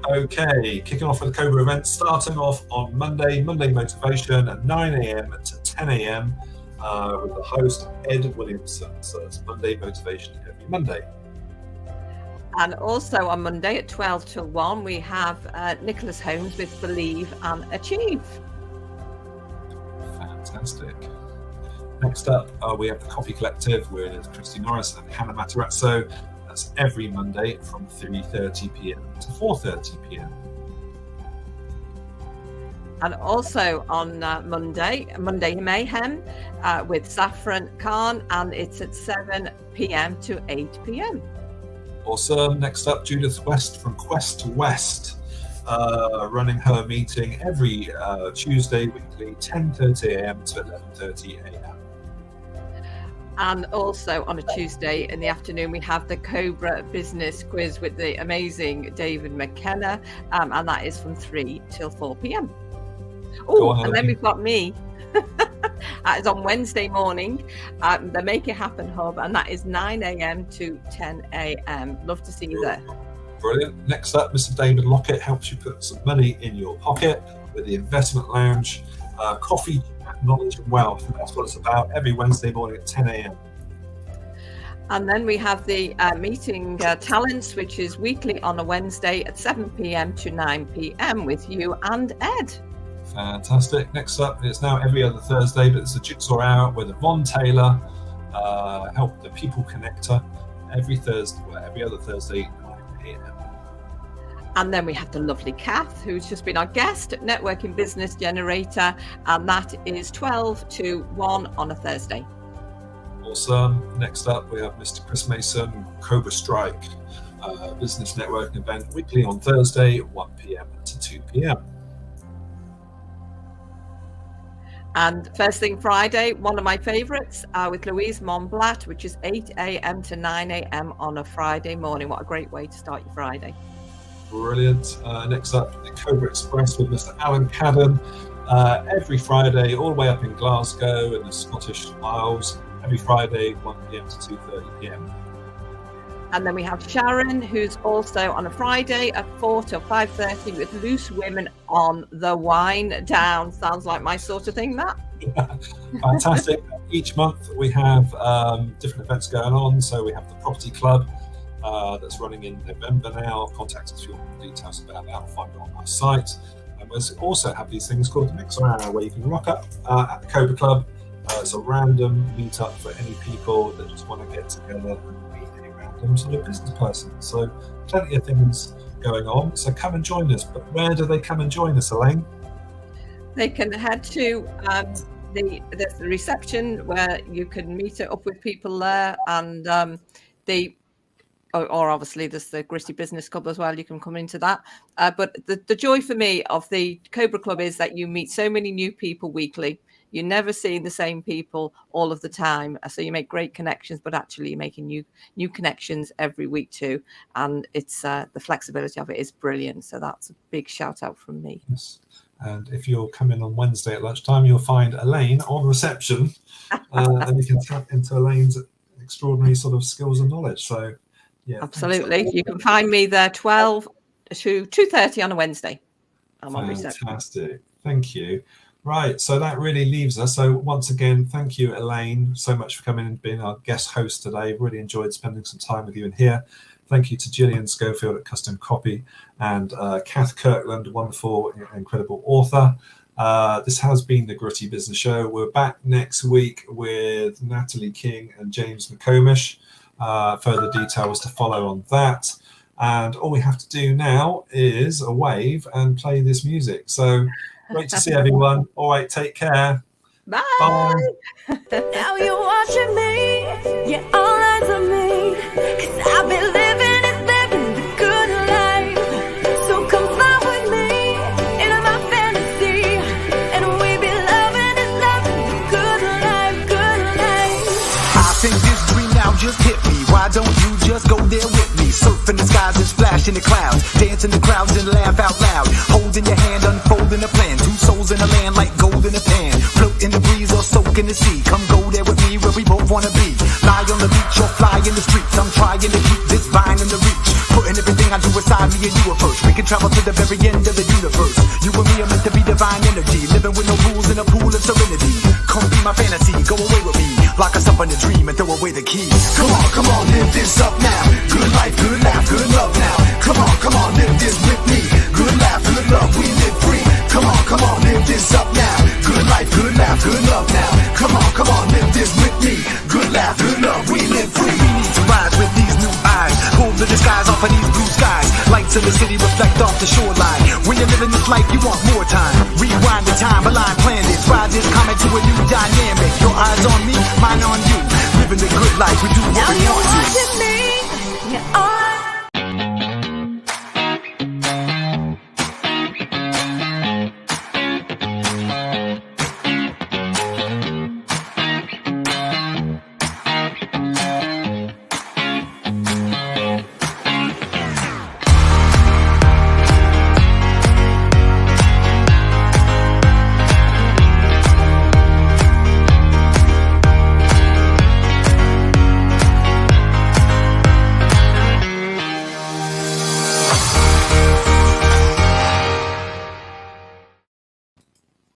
Okay, kicking off with the Cobra event, starting off on Monday Motivation at 9 a.m. to 10 a.m. With the host, Ed Williamson. So it's Monday Motivation every Monday. And also on Monday at 12 till 1, we have Nicholas Holmes with Believe and Achieve. Fantastic. Next up, we have the Coffee Collective with Christy Norris and Hannah Matarazzo. That's every Monday from 3:30 p.m. to 4:30 p.m. And also on Monday Mayhem with Saffron Khan, and it's at 7 p.m. to 8 p.m. Awesome. Next up, Judith West from Quest West, running her meeting every Tuesday weekly, 10:30 a.m. to 11:30 a.m. And also on a Tuesday in the afternoon, we have the Cobra Business Quiz with the amazing David McKenna, and that is from 3 till 4 p.m. Oh, and then we've got me. That is on Wednesday morning, the Make It Happen Hub, and that is 9 a.m. to 10 a.m. Love to see you there. Brilliant. Next up, Mr. David Lockett helps you put some money in your pocket with the Investment Lounge, coffee, knowledge and wealth. And that's what it's about every Wednesday morning at 10 a.m. And then we have the meeting talents, which is weekly on a Wednesday at 7 p.m. to 9 p.m. with you and Ed. Fantastic. Next up, it's now every other Thursday, but it's a Jigsaw Hour with Yvonne Taylor, help the people connector, every other Thursday, 9 p.m. And then we have the lovely Kath, who's just been our guest, Networking Business Generator, and that is 12 to 1 on a Thursday. Awesome. Next up, we have Mr. Chris Mason, Cobra Strike, business networking event, weekly on Thursday, 1 p.m. to 2 p.m. And first thing Friday, one of my favourites, with Louise Monblatt, which is 8 a.m. to 9 a.m. on a Friday morning. What a great way to start your Friday. Brilliant. Next up, the Cobra Express with Mr. Alan Cadden, every Friday, all the way up in Glasgow in the Scottish Isles, every Friday, 1 p.m. to 2:30 p.m. And then we have Sharon, who's also on a Friday at 4 till 5:30 with Loose Women on the Wine Down. Sounds like my sort of thing, that. Fantastic. Each month we have different events going on. So we have the Property Club that's running in November now. Contact us if you want more details about that. I'll find it on my site. And we also have these things called the Mixer Hour, where you can rock up at the Cobra Club. It's a random meetup for any people that just want to get together and meet any random sort of business person. So plenty of things going on. So come and join us. But where do they come and join us, Elaine? They can head to the reception, where you can meet up with people there, and or obviously there's the Gritty Business Club as well. You can come into that. But the joy for me of the Cobra Club is that you meet so many new people weekly. You're never seeing the same people all of the time. So you make great connections, but actually you're making new connections every week too. And it's the flexibility of it is brilliant. So that's a big shout out from me. Yes. And if you'll come in on Wednesday at lunchtime, you'll find Elaine on reception, and you can tap into Elaine's extraordinary sort of skills and knowledge. So, yeah. Absolutely. You can find me there 12 to 2:30 on a Wednesday. I'm on reception. Fantastic. Thank you. Right, so that really leaves us. So once again, thank you, Elaine, so much for coming and being our guest host today. Really enjoyed spending some time with you in here. Thank you to Gillian Schofield at Kustom Copy and Kath Kirkland, wonderful, incredible author. This has been the Gritty Business Show. We're back next week with Natalie King and James McComish. Further details to follow on that. And all we have to do now is a wave and play this music. So great to see everyone. All right, take care. Bye. Bye. Now you're watching me, yeah, all eyes on me, 'cause I've been living the good life. So come fly with me into my fantasy, and we be loving the good life, good life. I think this dream now just hit me. Why don't you just go there with me? Surf in the skies and splash in the clouds, dance in the crowds and laugh out loud. Holding your hand, unfolding a plan. Two souls in a land like gold in a pan. Float in the breeze or soak in the sea. Come go there with me where we both wanna be. Lie on the beach or fly in the streets. I'm trying to keep this vine in the reach. Putting everything I do aside, me and you are first. We can travel to the very end of the universe. You and me are meant to be divine energy. Living with no rules in a pool of serenity. Come be my fantasy, go away with me. Lock us up in a dream and throw away the keys. Come on, live this up now. Good life, good laugh, good love now. Come on, live this with me. Good laugh, good love, we live free. Come on, live this up now. Good life, good laugh, good love now. Come on, live this with me. Good laugh, good love, we live free. We need to rise with these new eyes. Pull the disguise off of these blue skies. Lights in the city reflect off the shoreline. When you're living this life, you want more time. Rewind the time, align planets. Ride this comet to a new dynamic. Your eyes on me, mine on you. Living the good life, we do what Now we you're want to. watching me, yeah, all